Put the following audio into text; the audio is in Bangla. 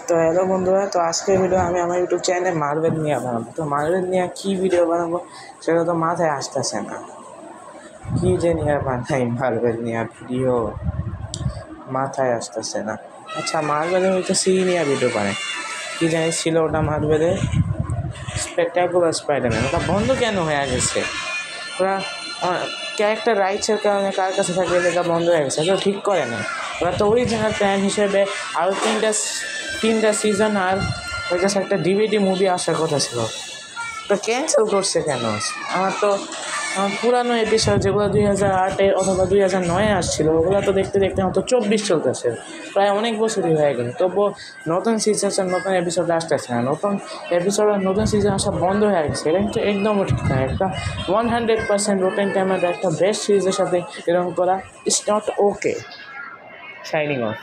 তো হ্যালো বন্ধুরা, তো আজকের ভিডিও আমি আমার ইউটিউব চ্যানেলে মার্বেল নিয়ে বানাবো। তো মার্বেল নিয়ে কী ভিডিও বানাবো সেটা তো মাথায় আসতেছে না, কী যে নিয়ে বানাই মার্বেল নিয়ে ভিডিও মাথায় আসতেছে না। আচ্ছা, মার্বেলের হয়তো সি নিয়ে ভিডিও বানায়, কী জানিস ছিল ওটা মার্বেলের স্পেকটাকুলার স্পাইডারম্যান। ওটা বন্ধ কেন হয়ে গেছে? ওরা ক্যারেক্টার রাইটসের কারণে কার কাছে থাকলে এটা বন্ধ হয়ে গেছে, এটা ঠিক করে না। ওরা তো অরিজিনাল প্ল্যান হিসেবে আরও তিনটা সিজন আর ওই কাছে একটা ডিভিডি মুভি আসার কথা ছিল, তো ক্যান্সেল করছে কেন? আমার পুরানো এপিসোড যেগুলো 2008 অথবা 2009 আসছিল, ওগুলো তো দেখতে দেখতে হয়তো 24 চলতেছে, প্রায় অনেক বছরই হয়ে গেল। তবুও নতুন সিজন নতুন এপিসোড আসতেছে না, নতুন সিজন আসা বন্ধ হয়ে গেছে। এটা কিন্তু একদমও ঠিক না। একটা 100% রোটেন টমেটো একটা বেস্ট সিরিজের সাথে এরকম করা it's not okay. Signing off.